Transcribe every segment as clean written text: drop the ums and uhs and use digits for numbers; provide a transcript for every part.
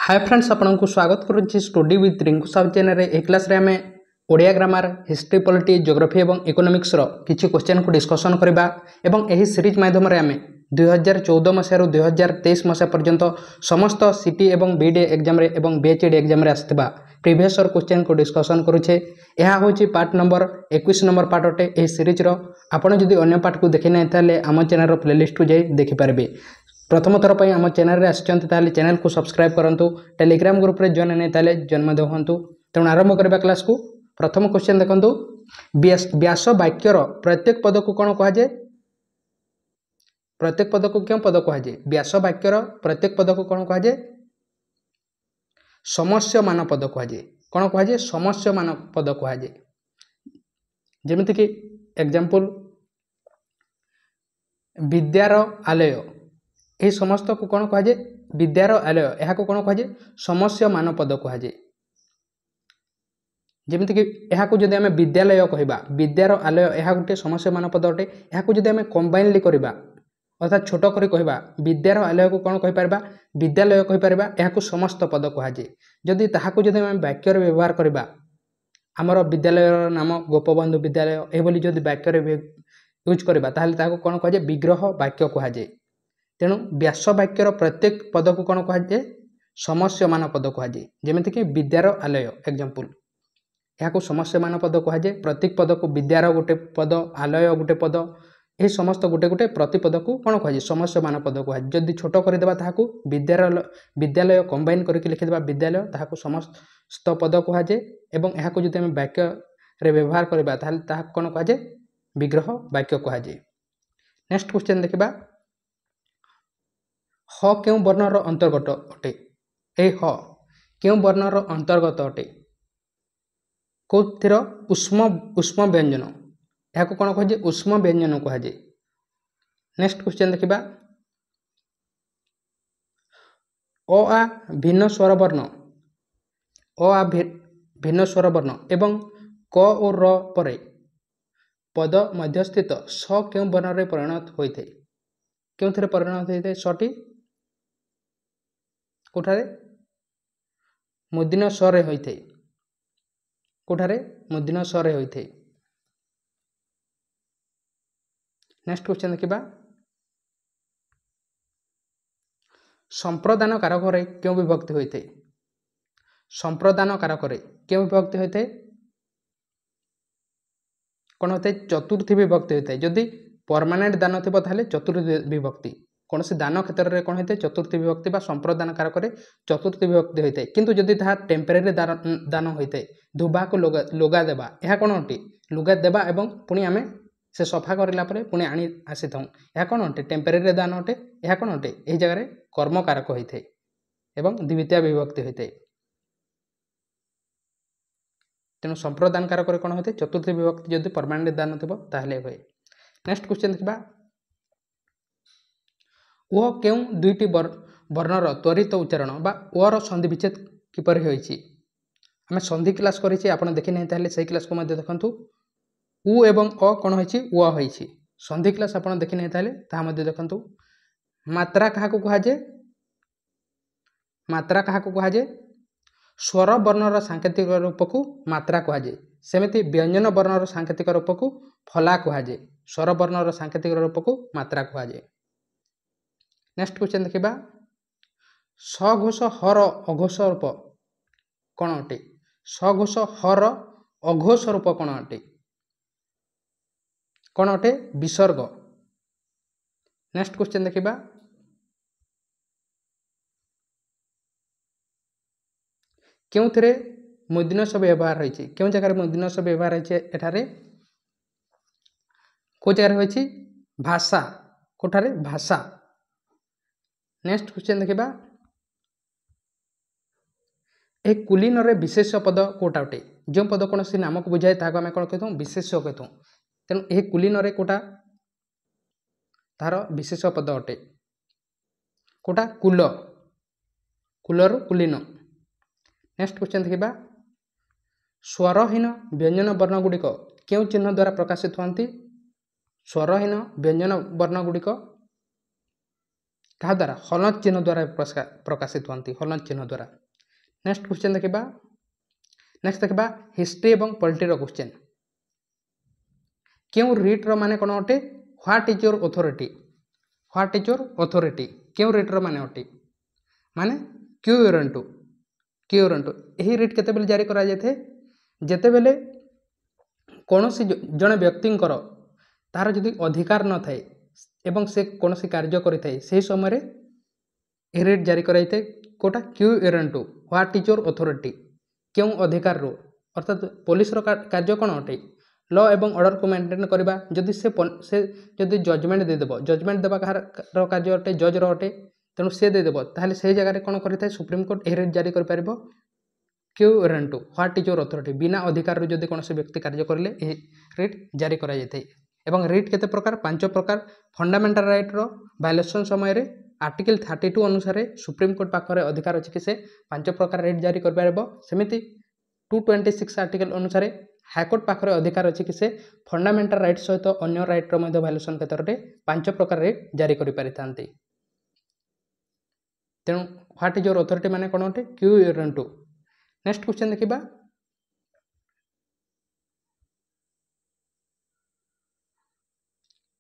हाय friends आपको स्वागत करुच्ची study with Rinku Sahu channel ए क्लास रे आमे Odia grammar history polity geography और इकोनॉमिक्स रो किछि क्वेश्चन को डिस्कशन करबा एवं एही सीरीज माध्यम रे आमे 2014 मसिया 2023 मसिया पर्यंत समस्त सिटी एवं बीडी एग्जाम रे एवं बीएचडी एग्जाम रे आस्थिबा प्रीवियस ईयर क्वेश्चन को डिस्कशन करूछे। यह होची पार्ट नंबर 21 नंबर पार्ट अटे ए सीरीज रो। आपण जदि अन्य पार्ट को देखि नै ताले आम चैनल रो प्लेलिस्ट को जाई देखि पारबे। प्रथम थर पर आम चैनल आसते चैनल को सब्सक्राइब करूँ, टेलीग्राम ग्रुप रे जॉइन नहीं ताले जन्म हूँ। तेणु आरंभ करबा क्लास को। प्रथम क्वेश्चन देखंतु, व्यास वाक्यर प्रत्येक पद को कौन कह जाए? प्रत्येक पद को क्यों पद कह जाए? व्यास वाक्यर प्रत्येक पद को कौन कह जाए? समस्यमान पद कह जाए। कौन कह जाए? समस्यमान पद कह जाए। जेमिति कि एग्जांपल विद्यार आलय, यह समस्त को कौन कह जाए? विद्यार आलय, यह को कौन कह जाए? समस्यमान पद कह जाए। जेमिति कि यह को जदि आमे विद्यालय कहबा, विद्यार आलय यह गोटे समस्यमान पद अटे। यह को जदि आमे कंबाइनली करबा अर्थात छोट करी कहबा, विद्यार आलय को कौन कहि परबा? विद्यालय कहि परबा। यह को समस्त पद कह जाए। जदि ताहाको जदि आमे वाक्य रे व्यवहार करबा, हमर विद्यालय नाम गोपबंधु विद्यालय एभली जदि वाक्य रे यूज करबा ताहले ताहाको कौन कह जाए? विग्रह वाक्य कह जाए। तेणु व्यास वाक्यर प्रत्येक पद को कौन कह जाए? समस्यमान पद कह जाए। जेमिति कि विद्यार आलय एग्जांपल, यह को समस्यमान पद कह जाए। प्रत्येक पद को विद्यार गोटे पद, आलय गोटे पद, यह समस्त गोटे गोटे प्रतिपद को कौन कह जाए? समस्यमान पद कह जाए। जदि छोट करदेबा ताहाको विद्यालय कंबाइन करके लिखिदेबा विद्यालय, ताहाको समस्त पद कह जाए। एवं यह को जदि आमे वाक्य रे व्यवहार करबा ताहले ताहाको कौन कह जाए? विग्रह वाक्य कह जाए। नेक्स्ट क्वेश्चन देखिबा, ह क्यों वर्णर अंतर्गत अटे? ए ह क्यों वर्णर अंतर्गत अटे? कौथिर? उष्म व्यंजन, यह को कौन कह जाए? उष्म व्यंजन कह जाए। नेक्स्ट क्वेश्चन देखिबा, अ आ भिन्न स्वर वर्ण, अ आ भिन्न स्वर वर्ण एवं क और र परे पद मध्यस्थित स क्यों वर्ण रे परिणत होइथे? क्योंथिरे परिणत होइथे? सटी कोठारे मूर्धन्य स रे होइथे। कोठारे मूर्धन्य स रे होइथे। नेक्स्ट क्वेश्चन देखिबा, संप्रदान कारक रे क्यों विभक्ति होइथे? संप्रदान कारक रे क्यों विभक्ति होइथे? कौन होते? चतुर्थी विभक्ति होता है। जदि परमानेंट दान थी ताहले चतुर्थी विभक्ति, कौन से दान क्षेत्र में कौन होता है? चतुर्थी विभक्ति बा संप्रदान कारक रे चतुर्थी विभक्ति होता है। किंतु जदि ताहा टेम्परेरी दान होता है, धोबा को लुगा देबा, यह कौन अटे? लुगा देबा एवं पुणी आमे से सफा करला परे पुणी आनी आसी थाउ, यह कौन अटे? टेम्परेरी दान अटे। यह कौन अटे? यही जगह कर्म कारक होता है एवं द्वितीय विभक्ति होता है। तेणु संप्रदान कारक कौन होते? चतुर्थी विभक्ति जदि परमानेंट दान थी ताहले हुए। नेक्स्ट क्वेश्चन देखिबा, ओ क्यों दुईटी वर्णर त्वरित उच्चारण बा ओर संधि विच्छेद किपर होइछि? आमे संधि क्लास करिछि, आपण देखि नै ताहले सेही क्लास को मध्ये देखंतु। उ एवं अ कोन होइछि? ओ होइछि। संधि क्लास आपण देखि नै ताहले ता मध्ये देखंतु। मात्रा काहा को कहा जाय? मात्रा काहा को कहा जाय? स्वर वर्णर सांकेतिक रूप को मात्रा कह जाए। सेमिति व्यंजन वर्णर सांकेतिक रूप को फला कह जाए। स्वर वर्णर सांकेतिक रूप को मात्रा कह जाए। नेक्स्ट क्वेश्चन देखिबा, सघोष हर अघोष रूप कौन अटे? सघोष हर अघोष रूप कौन अटे? कौन अटे? विसर्ग। नेक्स्ट क्वेश्चन देखिबा, क्यों थे मूर्धन्य स व्यवहार होइछि? क्यों जगह मूर्धन्य स व्यवहार होइछि? एठारे को जगह होइछि? भाषा। कोठारे? भाषा। नेक्स्ट क्वेश्चन देखिबा, ए कुलीन रे विशेष पद कोटा अटे? जो पद कौन सी नाम को बुझाए ताको आमे कोन कहथौ? विशेष कहथौ। तेणु ए कुलीन रे कोटा तार विशेष पद अटे। कोटा? कुल। कुलर कुलीन। नेक्स्ट क्वेश्चन देखिबा, स्वरहीन व्यंजन वर्ण गुड़िक क्यों चिन्ह द्वारा प्रकाशित होती? स्वरहीन व्यंजन वर्ण गुड़िक क्या द्वारा हलंत चिन्ह द्वारा प्रकाशित होती हलंत चिन्ह द्वारा। नेक्स्ट क्वेश्चन देखा हिस्ट्री और पॉलिटी क्वेश्चन क्यों रिट्र माने कौन अटे what is your authority what is your authority क्यों रिट्र माने अटे माने क्यू यूरंटू यही रिट केतेबेले जारी करा जाए जेतेबेले कौन जड़े व्यक्ति तार जदि अधिकार न थाए एवं से कौन कार्य करें से समय यह रिट जारी कराइए कोटा quo warranto what is your authority क्यों अधिकार रो अर्थात पुलिस कार्य कौन अटे लॉ एवं ऑर्डर को मेंटेन करवा जदि से जदि जजमेंट देदेव जजमेंट देवा कहार कार्य अटे जज रो अटे तेणु से देदेव ताहले से जगह कौन करें सुप्रीम कोर्ट यह रिट जारी कर quo warranto what is your authority बिना अधिकार जदि कौन व्यक्ति कार्य करें यह रिट जारी करा जाए। एवं रिट केते प्रकार 5 प्रकार फंडामेंटल राइट रो वायलेशन समय रे आर्टिकल 32 अनुसार सुप्रीम कोर्ट पाखरे अधिकार अछि कि से 5 प्रकार रिट जारी कर पारबो सेमिति 226 आर्टिकल अनुसार हाईकोर्ट पाखरे अधिकार अछि कि से फंडामेंटल राइट सहित अन्य राइट रो मध्ये वायलेशन क्षेत्र में 5 प्रकार रिट जारी कर पारिथांती। तेणु व्हाट इज योर अथॉरिटी माने कोन अटे क्यू यूरंटू। नेक्स्ट क्वेश्चन देखिबा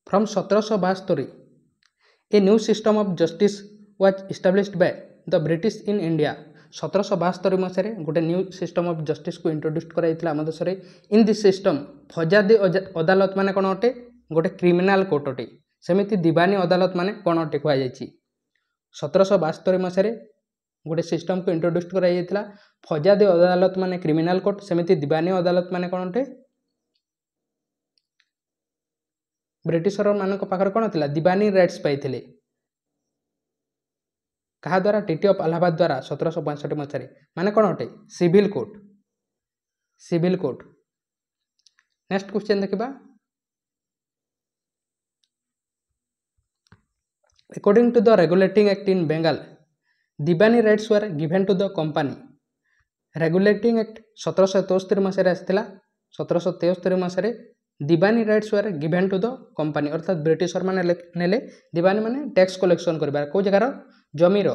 from 1772 a new system of justice was established by the British in India 1772 मसीह गोटे न्यू सिस्टम ऑफ जस्टिस को इंट्रोड्यूस कराइला आम देश में। इन दिस सिस्टम फौजादी अदालत माने कौन अटे गोटे क्रिमिनाल कोर्ट अटे सेमिति दीवानी अदालत माने कौन अटे कहुई 1772 मसीह गोटे सिस्टम को इंट्रोड्यूस कराइला फौजादी अदालत माने क्रिमिनाल कोर्ट सेमिति दीवानी अदालत माने कौन अटे ब्रिटिशर मानक पाखर कौन था दीवानी राइट्स पाई कहा द्वारा टीटी ऑफ अलाहाबाद द्वारा 1765 मसीह माने कौन अटे सिविल कोर्ट। नेक्स्ट क्वेश्चन देखिबा according to the Regulating Act in Bengal Diwani rights were given to the company. Regulating Act 1773 मसीह आसाला 1773 मसीह Diwani rights were given to the company अर्थात ब्रिटिशर माने नेले दीवानी माने टैक्स कलेक्शन करबार को जगार जमीर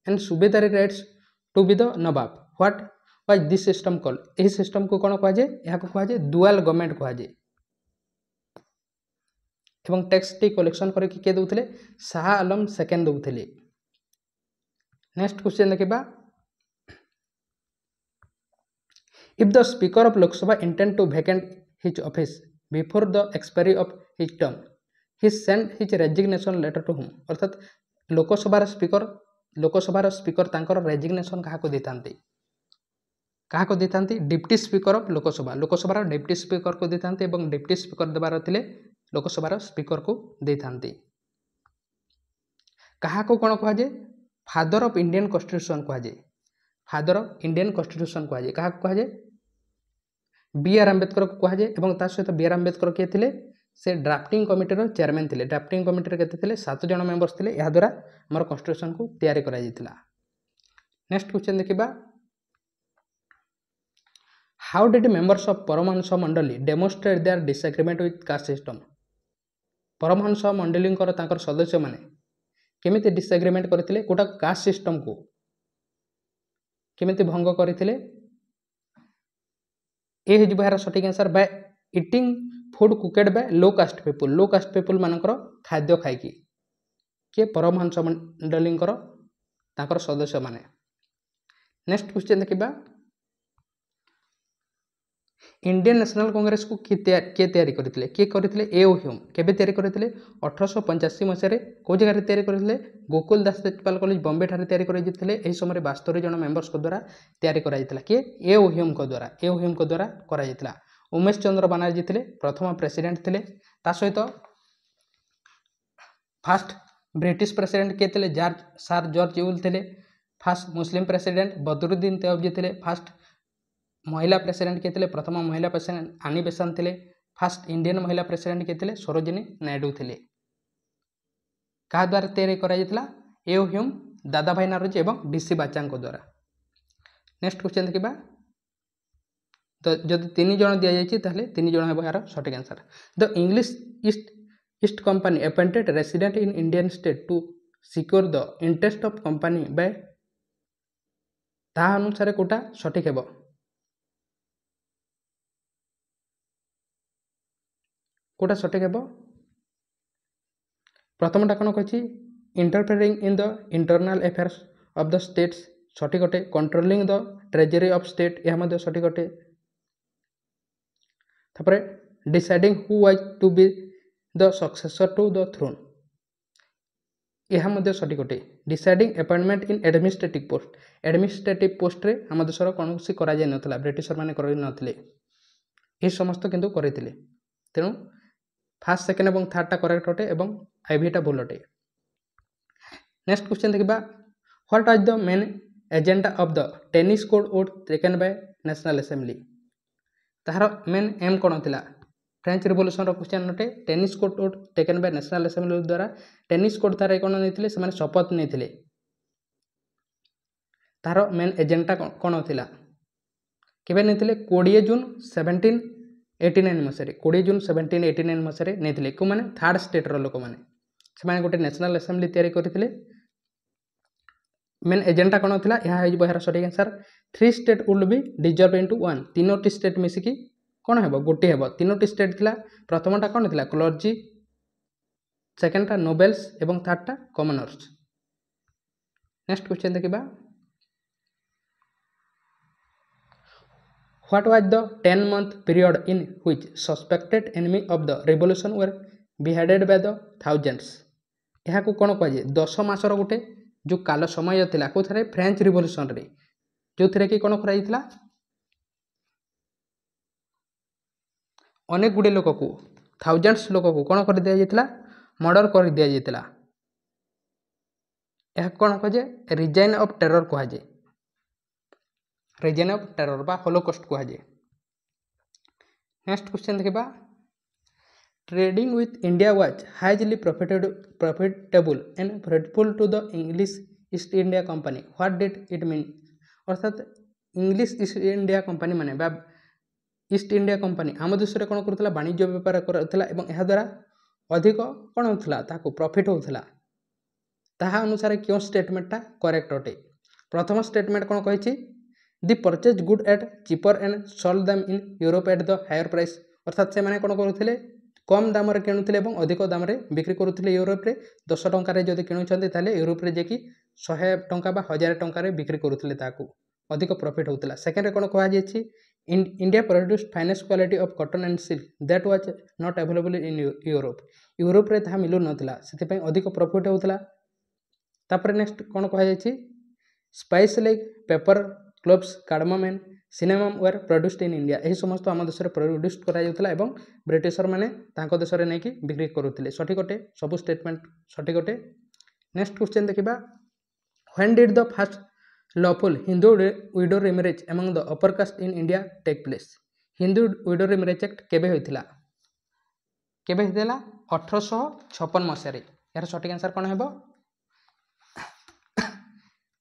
and subedari rights to be the nawab. What was this system call यही सिस्टम को कौन कहुए यह कहुए डुअल गवर्नमेंट कहुए एवं टैक्स टी कलेक्शन करके किए दउथिले शाह आलम सेकेंड दउथिले। नेक्स्ट क्वेश्चन देखिबा if the speaker of Lok Sabha intend to vacant his office before the expiry of his term he send his resignation letter to whom अर्थात लोकसभार स्पीकर तांकर resignation क्या देता डिप्टी स्पीकर ऑफ लोकसभार डिप्टी स्पीकर को देता deputy speaker देवार थिले लोकसभार स्पीकर को देता क्या कौन कहुए फादर ऑफ इंडियन कॉन्स्टिट्यूशन कहुए फादर ऑफ इंडियन कॉन्स्टिट्यूशन कहुए क्या कहुए बी आर आंबेडकर को कहुए सहित बी आर आंबेडकर किए थे से ड्राफ्टिंग कमिटीर चेयरमैन थे ड्राफ्टिंग कमिटी के 7 जन मेंबर्स थे यह द्वारा आम कॉन्स्टिट्यूशन को तैयारी करा जायतिला। नेक्स्ट क्वेश्चन देखिबा how did members of Paramahansa Mandali demonstrate their disagreement with caste system. Paramahansa Mandali सदस्य माने केमिति डिसएग्रीमेंट करथिले कोटा कास्ट सिस्टम को केमिति भंग करथिले ए हिजबो यार सटीक answer by eating food cooked by low caste people मानकर खाद्य खाइकी किए परमहंस मंडली सदस्य माने। नेक्स्ट क्वेश्चन देखिबा इंडियन नेशनल कांग्रेस को किए तैयारी करथिले किए करथिले ए.ओ. ह्यूम केबे तैयारी करथिले 1885 मसीह को जगह तैयारी करथिले गोकुल दास तेजपाल कॉलेज बॉम्बे ठारे तैयारी करथिले एही समय 72 जन मेंबर्स को द्वारा तैयारी कराइतला किए ए.ओ. ह्यूम को द्वारा कराइतला। उमेश चंद्र बनर्जी थे प्रथम प्रेसिडेंट थे सहित फास्ट ब्रिटिश प्रेसिडेंट किए थे सर जॉर्ज यूल थे फास्ट मुस्लिम प्रेसिडेंट बदरुद्दीन तैयबजी थे फास्ट महिला प्रेसिडेंट किए थे प्रथम महिला प्रेसिडेंट आनी बेसांत थे फास्ट इंडियन महिला प्रेसिडेंट किए थे सरोजिनी नायडू थे क्या द्वारा तैयारी कराइतला ए.ओ. ह्यूम दादा भाई नारोजी एवं डीसी बाचा द्वारा। नेक्स्ट क्वेश्चन देखिबा तो जब 3 जन दि जाए 3 जन है यार सटीक answer. The English East company appointed resident in Indian state to secure the interest of company by ताहा अनुसार कोटा सठिक हेबो कोटा सठिक हेबो प्रथमटा कौन कही interfering in the internal affairs of the states सठिक अटे controlling the treasury of state यह मध्य सठिक अटे तापर deciding who was to be the successor to the throne यह मध्य सठिक अटे deciding appointment in administrative post रे हम देशर कौन सी करा जाय नथला ब्रिटिशर माने करै नथिले ए समस्त किंतु करिथिले तेणु फास्ट सेकेंड और थर्डटा करेक्ट अटे और आईवीटा भूल अटे नेक्स्ट क्वेश्चन देखा what was the main agenda of the tennis code oath taken by national assembly तार मेन एम कौन थी फ्रेंच रिवोल्यूशन क्वेश्चन अटे tennis code oath taken by national assembly द्वारा टेनिस कोड तार कौन नहीं से शपथ नहीं तार मेन एजेंडा कौन थी केवे नहीं 20 जून 1789 मसीह 20 जून 1789 मसीह नहीं क्यों मैंने थर्ड स्टेटर लोक मैंने गोटे नेशनल असेंबली तैयारी करते मेन एजेंडा कौन थी यार सठिक answer 3 state would be deserve into 1 तीनोटी स्टेट मिसिकी कौन हे गोटे हे तीनोटी स्टेट थिला प्रथमटा कौन थी क्लर्जी सेकेंडटा नोबेल्स और थर्डटा कॉमनर्स नेक्स्ट क्वेश्चन देखा What was the 10-month period in which suspected enemy of the revolution were beheaded by the thousands? यह को कौन कहुए 10 मासर गोटे जो काल समय थिला कोथरे फ्रेंच रिवोल्यूशन रे जो थरे कि कौन करा अनेक गुड़े लोक को थाउजेंड्स लोक को कौन कर दिया जायतिला मर्डर कर दिया जायतिला यह कौन कहुए रिजाइन ऑफ टेरर कहुए रीजन ऑफ टेरर बा होलोकॉस्ट कहुए नेक्स्ट क्वेश्चन देखा trading with India was highly profitable and fruitful to the English East India Company what did it mean अर्थात इंग्लिश ईस्ट इंडिया कंपनी माने बा east India company आम देश में कौन करुला वाणिज्य बेपार करुला यह द्वारा अधिक कौन होता ताको प्रॉफिट होता ताहा अनुसार क्यों स्टेटमेंटा करेक्ट अटे प्रथम स्टेटमेंट कौन कही they purchase good at cheaper and sold them in Europe at the higher price अर्थात से कौन करुले कम दाम किणुले और अधिक दाम बिक्री करुले यूरोप रे 10 टंकार जब किणुंट यूरोप रे जाकि 100 टंका बा 1000 टंकार बिक्री करुले अधिक प्रॉफिट होता सेकेंड कौन कहुई India produced finest quality of cotton and silk that was not available in Europe रे ताहा मिलु नथिला सेति अधिक प्रॉफिट होता तापर नेक्स्ट कौन कहुई spice like pepper cloves cardamom and cinnamon were produced in India यही समस्त आम देश में प्रोड्यूस कर ब्रिटिशर मैंने देश में नहीं बिक्री करुले सठिक अटे सबू स्टेटमेंट सठिक अटे नेक्स्ट क्वेश्चन देखा when did the first lawful Hindu widow remarriage among the upper caste in India take place Hindu widow remarriage act केबे होइथिला 1856 मसीह यार सठिक आंसर कौन है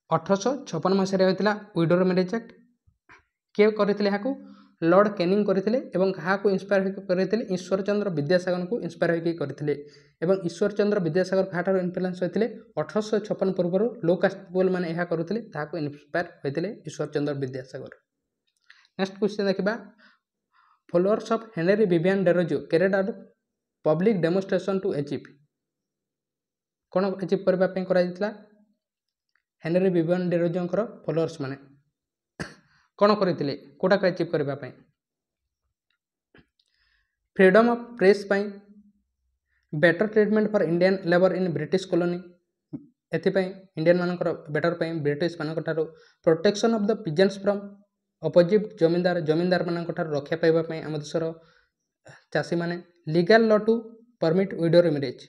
1856 मसीह होता विडो मैरेज एक्ट किए करते लॉर्ड कैनिंग करते क्या इंस्पायर करते ईश्वर चंद्र विद्यासागर को इंस्पायर होकर करते ईश्वर चंद्र विद्यासागर क्या इन्फ्लुएंस होते 1856 पूर्व लो कास्ट पीपल मैंने यह करुले इंस्पायर होते ईश्वर चंद्र विद्यासागर नेक्स्ट क्वेश्चन देखा followers of Henry Vivian Derozio carried out public demonstration to achieve कौन अचीव करने करा हेनरी विवियन डेरोजो फॉलोअर्स माने कौन करते कोटा अचीव करने freedom of press better treatment for Indian labour in British colony एथिपाई इंडियन मानकर बेटर ब्रिटिश मान protection of the peasants from opposite zamindar मान रक्षा पाइबापी आम देशर चाषी माने legal law to permit window marriage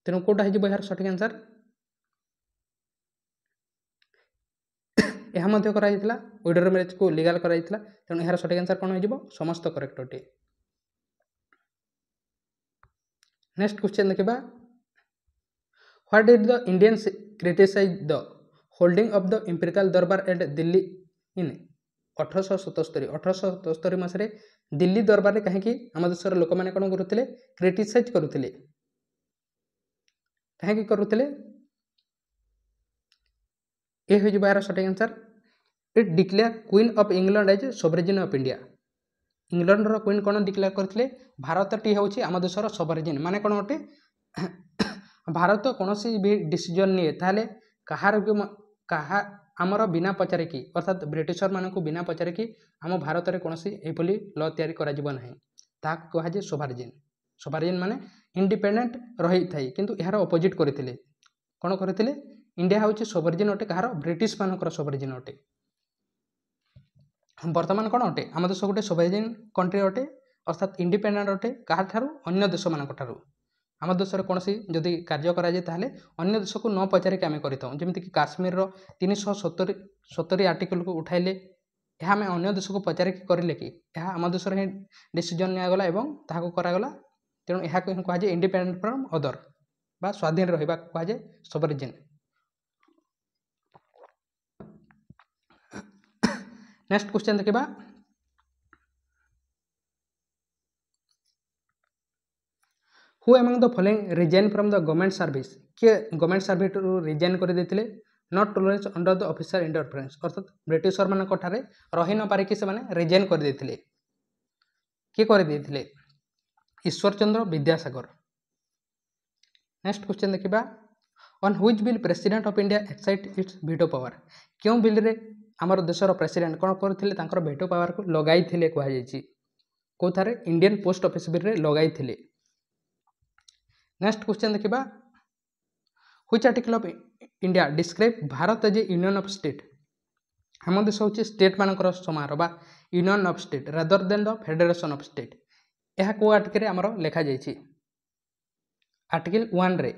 तेणु कौटा हो यार सठिक आंसर यह विडो मैरेज को लीगल कराइला तेणु यार सठिक आंसर कौन हो समस्त करेक्ट अटे नेक्स्ट क्वेश्चन देखा what did the Indians criticise the holding of the imperial Durbar at Delhi in 1877 मसीह दिल्ली दरबार में कहीं आम देशर लोक मैंने कौन करुले क्रिटिसाइज करुले कहीं करुले ये हो यार सठिक answer it declare queen of England as sovereign of India England रो क्वीन कौन डिक्लेयर करते भारतटी हूँ आम देशर सोवरेजिन माने कौन अटे भारत कौन भी डिसीजन निए ताले कहार कहा आमर बिना पचारिकी अर्थात ब्रिटिशर मानक बिना पचारिकी आम भारत में कौन ये ल तैयारी ना कहुए सोवरेजिन सोवरेजिन माने इंडिपेंडेंट रही थाई किंतु यार अपोजिट करते कौन करते इंडिया हूँ सोवरेजिन अटे कहार ब्रिटिश मानकर सोवरेजिन अटे बर्तमान कौन अटे आम देश गोटे सोवरेजिन कंट्री अटे अर्थात इंडिपेंडेंट अटे क्या अन्य देश मान आम देश में कौन जदि कार्य कराए ताहले अन्य देश को न पचारिक आम करमती काश्मीर 370 आर्टिकल को उठाइले यह आम अन्य देश को पचारिक करें कि यह आम देश ही डिसीजन निगला और करागला तेणु यह कहुए इंडिपेंडेंट फ्रॉम अदर बा स्वाधीन रहा कहुए सोवरेजिन। नेक्स्ट क्वेश्चन देखा who among the following resign from the government service किए गवर्नमेंट सर्विस रिजाइन कर देते not tolerance under the officer interference अर्थात ब्रिटिशर मान रही न पारिकी से रिजाइन कर देते किए कर देते ईश्वर चंद्र विद्यासागर। नेक्स्ट क्वेश्चन देखा on which bill president of India excite it's veto power क्यों बिल रे आमर देशर प्रेसिडेंट कौन करते भेटो पावर को लगाई कहुई कौथारे इंडियन पोस्ट ऑफिस बिल रे लगाई। नेक्स्ट क्वेश्चन देखा which article of India describe Bharat as a union of state आम देश हूँ स्टेट मानकर समारोह बा union of state rather than the federation of state यह को आर्टिकल आमर लिखा जाइए आर्टिकल 1 रे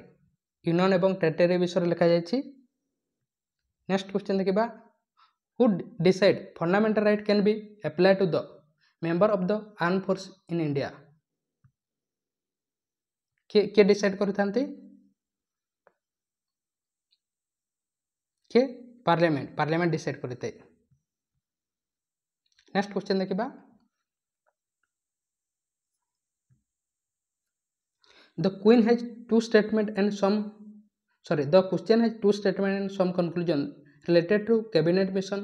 यूनियन एवं टेरिटरी विषय लिखा जाइए। नेक्स्ट क्वेश्चन देखा who decide fundamental right can be apply to the member of the arm force in India किए डिसाइड करते किए पार्लियामेंट पार्लियामेंट डिसाइड करते। नेक्स्ट क्वेश्चन देखा the queen has two statement and some the question has two statement and some conclusion related to cabinet mission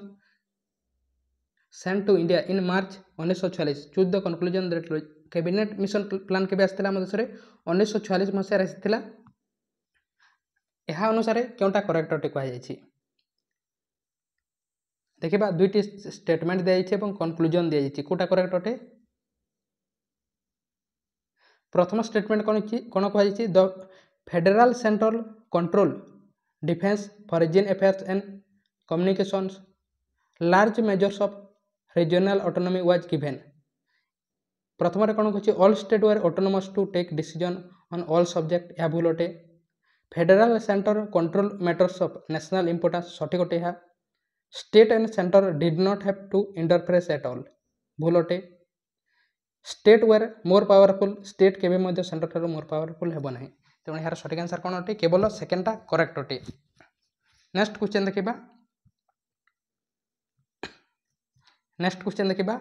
send to India in March 1946 choose the conclusion that cabinet mission plan के आसाला आम देश 1946 मसीह आसाला यह अनुसार क्योंटा correct अटे कहुई देखा दुईटी statement दिखाई कनक्लूजन दिखाई कौटा करेक्ट अटे प्रथम स्टेटमेंट कौन कहुई the federal central control defence foreign affairs and communications large measures of regional autonomy was given प्रथम कौन कह all state were autonomous to take decision on all subject यह भूल अटे federal centre control matters of national importance सठिक अटे यह state and centre did not have to interference at all भूल अटे state were more powerful state केवे centre ठार मोर पावरफुल हेब ना तेणु यार सठिक आंसर कौन अटे केवल सेकेंडटा करेक्ट अटे। नेक्स्ट क्वेश्चन देखा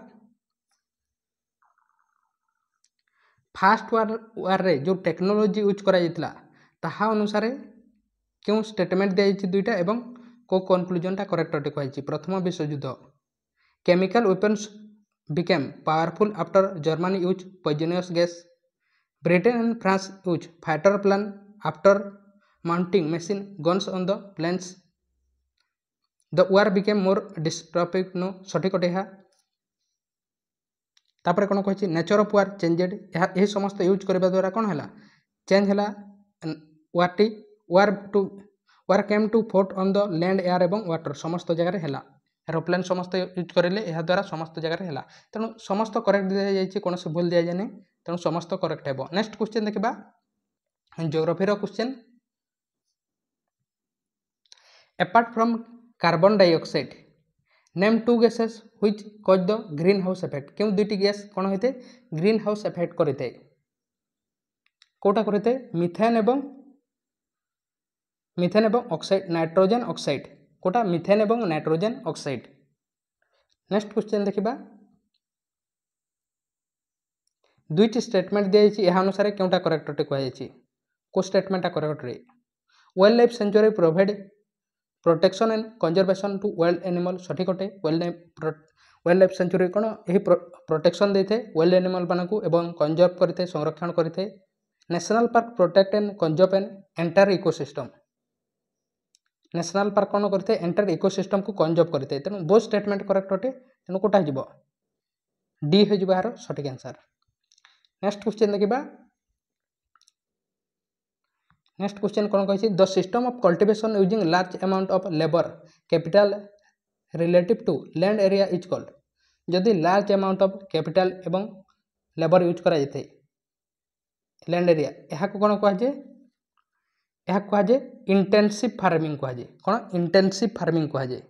फास्ट वार रे जो टेक्नोलोजी यूज करा ताहा अनुसार क्यों स्टेटमेंट दी दुईटा एवं को कनक्लूजनटा करेक्ट अटे कहुई प्रथम विश्वयुद्ध chemical weapons became powerful after Germany used poisonous gas. Britain and France used fighter plane after mounting machine guns on the planes. The war became more destructive. No सठिक अटे यह तापर कौन कही नेचर ऑफ वार चेंजेड यह समस्त use करने द्वारा कौन है चेंज है वार्टी war came to fought on the land air एवं वाटर समस्त जगह है एरोप्लेन समस्त यूज करेंगे यह द्वारा समस्त जगह है तेणु समस्त करेक्ट दी जाए कौन से भूल दि जाए तेणु समस्त करेक्ट है। नेक्स्ट क्वेश्चन देखा geography question apart from carbon dioxide name two gases which cause the green house effect क्यों दुईटी गैस कौन होते ग्रीन हाउस इफेक्ट करते कौटा करते मिथेन एवं ऑक्साइड नाइट्रोजन ऑक्साइड कोटा मिथेन एवं नाइट्रोजन ऑक्साइड। नेक्स्ट क्वेश्चन देखा दुईटी स्टेटमेंट दी यह अनुसार क्योंटा करेक्ट अटे कहुई को स्टेटमेंटा करेक्ट रे wild life sanctuary provide protection and conservation to wild animal सठिक अटे। वाइल्ड लाइफ सेंचुरी कौन यही प्रोटेक्शन देते वाइल्ड एनिमल मानक एवं कंजर्व करते संरक्षण करते। National park protect and conserve an entire ecosystem. National park कौन करते एंटायर इकोसिस्टम को कंजर्व करते। तेणु बोथ स्टेटमेंट करेक्ट अटे। तेणु कोटा हो डी हो यार सठिक आंसर। नेक्स्ट क्वेश्चन देखा। नेक्स्ट क्वेश्चन कौन कही the system of cultivation using large amount of labour capital relative to land area is called. जदि लार्ज अमाउंट ऑफ कैपिटल एवं लेबर यूज करा जाए लैंड एरिया यह कौन कहुए यह कहुए इंटेंसिव फार्मिंग कहुए। कौन इंटेंसिव फार्मिंग कहुए।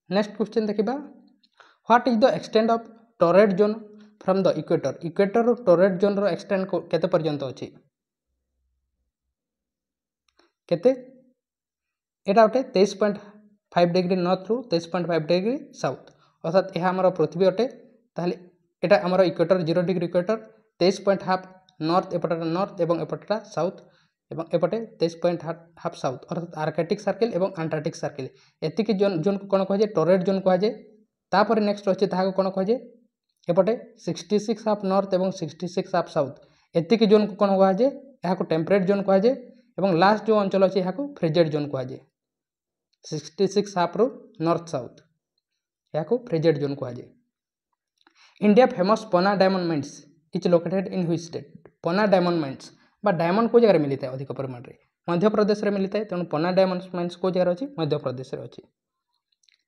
नेक्स्ट क्वेश्चन देखा what is the extend of torrid zone from the equator. Equator torrid zone रो एक्सटेंड केते पर्यंत अछि केते एटा गोटे 23.5 डिग्री नॉर्थ रु 23.5 डिग्री साउथ अर्थात यह आमर पृथ्वी अटे। ताहले एटा आमर इक्वेटर 0 डिग्री इक्वेटर 23.5 नॉर्थ एपटा नॉर्थ एवं एपटा साउथ एवं एपटे 23.5 साउथ अर्थात आर्कटिक सर्किल एवं अंटार्कटिक सर्किल एतिक जोन को कौन कहुए टॉरेट जोन कहुए। तापर नेक्स्ट अच्छे ताहा कौन कहुए एपटे 66 हाफ नॉर्थ एवं 66 हाफ साउथ एतिक जोन को कौन कहुए यहाँ टेम्परेट जोन कहुए एवं लास्ट जो अंचल अच्छे यहाँ फ्रिजेड जोन कहुए 66 हाफ रु नॉर्थ साउथ यहाँ फ्रिजेड जोन कहुए। इंडिया फेमस पना diamond mines is located in which state. पना डायमंड माइंस बा डायमंड को जगह मिलता है अधिक परिमाण में मध्य प्रदेश में मिलता है। तेणु पना डायमंड माइंस को जगह अच्छी मध्य प्रदेश में अच्छी।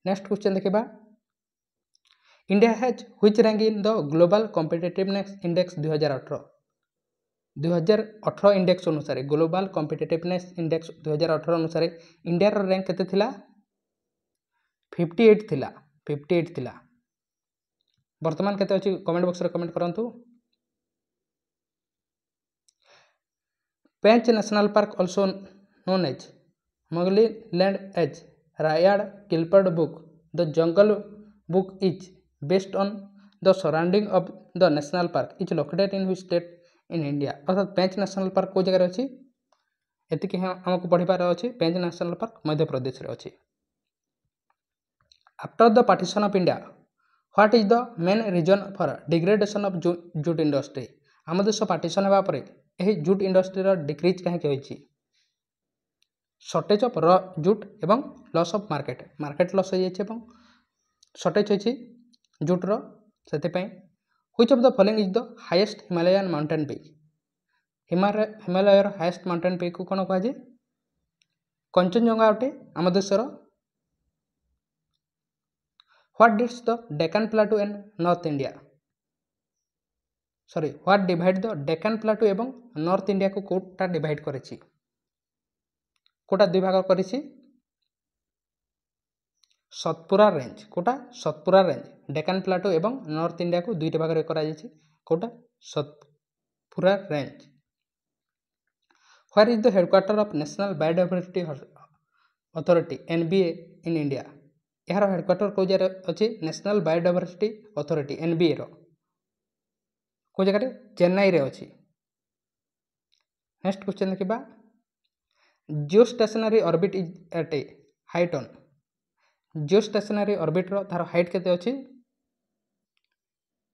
नेक्स्ट क्वेश्चन देखा India has which rank in the global competitiveness index 2018 index अनुसार ग्लोबल कॉम्पिटिटिवनेस इंडेक्स 2018 अनुसार इंडिया रैंक केते थिला 58 थिला 58 थिला। वर्तमान केते अछि कमेंट बॉक्स रे कमेंट करंतु। Pench National Park also known as Mowgli land as Rudyard किल्पर्ड book The Jungle Book is based on the surrounding of the national park is located in which state in India. अर्थात Pench National park को जगह अच्छी एतिकी हमको पढ़िबार अच्छी। पेंच National park मध्य प्रदेश में अच्छी। After the partition of India what is the main reason for degradation of jute industry. आम देश पार्टीशन होगा पर यही जूट इंडस्ट्री डिक्रीज कहीं शॉर्टेज ऑफ र जूट एवं लॉस ऑफ मार्केट लॉस हो जाए शॉर्टेज होती जूट्र से which of the following is the highest Himalayan mountain peak. Himalaya highest mountain peak को कौन कहुए कंचनजंगा अटे आम देशर। What did the Deccan plateau and north India sorry what divide the Deccan plateau एवं नॉर्थ इंडिया को कोटा डिवाइड करेछि कोटा दुई भाग करेछि सतपुरा रेंज कोटा सतपुरा रेंज डेक्कन प्लाटू एवं नॉर्थ इंडिया को दुईट भाग करा जायछि कोटा Satpura range. Where is the headquarter of National Biodiversity Authority NBA in India. यार हेडक्वार्टर को जगह अच्छी नेशनल बायोडायवर्सिटी अथॉरिटी एनबीए रो को जगह चेन्नई रे अच्छी। नेक्स्ट क्वेश्चन देखा geostationary orbit is eight a height on. Geostationary orbit रो तार हाइट केते अछि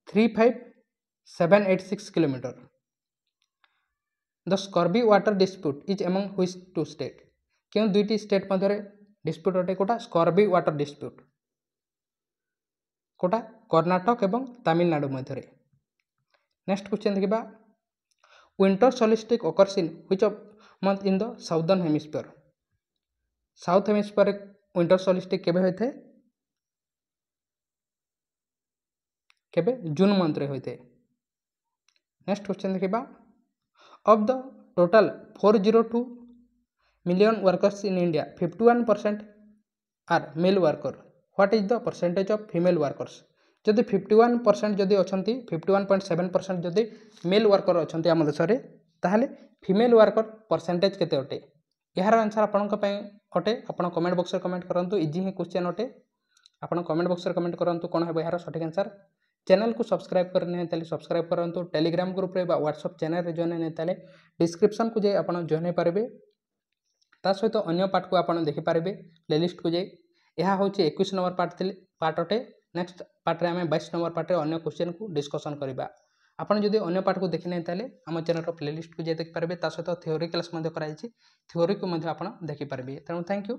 35786 kilometre. The Cauvery water dispute is among which two state. क्यों दुईटी स्टेट मध्य डिस्प्यूट अटे कोटा स्कॉर्बी वाटर डिस्प्यूट कोटा कर्नाटक एवं तमिलनाडु मध्य। नेक्स्ट क्वेश्चन देखा winter solstice occurs in which of month in the southern hemisphere. South hemisphere winter solstice केबे होते केबे जून मंथ रे होते। नेक्स्ट क्वेश्चन देखा of the total 402 million workers in India 51% are male worker. What is the percentage of female workers. जदि 51% जदि अच्छी 51.7% जदि मेल वर्कर अच्छी आम देश में ताहले फीमेल वर्कर परसेंटेज केते अटे यार आंसर आपंक अटे। आप कमेंट बॉक्स में कमेंट करूँ इजी ही क्वेश्चन अटे। आप कमेंट बॉक्स में कमेंट करूँ कौन है यार सठिक आंसर। चैनल को सब्सक्राइब करने सब्सक्राइब करूँ टेलीग्राम ग्रुप रे व्हाट्सएप चैनल रे जॉइन नहीं डिस्क्रिप्शन को जाए आप जॉइन हो पारे। ता सहित अन्य पार्ट को आपन देखि पारबे प्लेलिस्ट को जाई। यह हूँ 21 नंबर पार्ट अटे। नेक्स्ट पार्ट रे आम 22 नंबर पार्ट रे अन्य क्वेश्चन को डिस्कसन करवा। आपन जदि अन्य पार्ट को देखि नै ताले आम चैनल प्लेलिस्ट को जाई देखि पारबे। ता सहित थ्योरी क्लास मध्य कराई थ्योरी को मध्य आपन देखि पारबे। तेणु थैंक यू।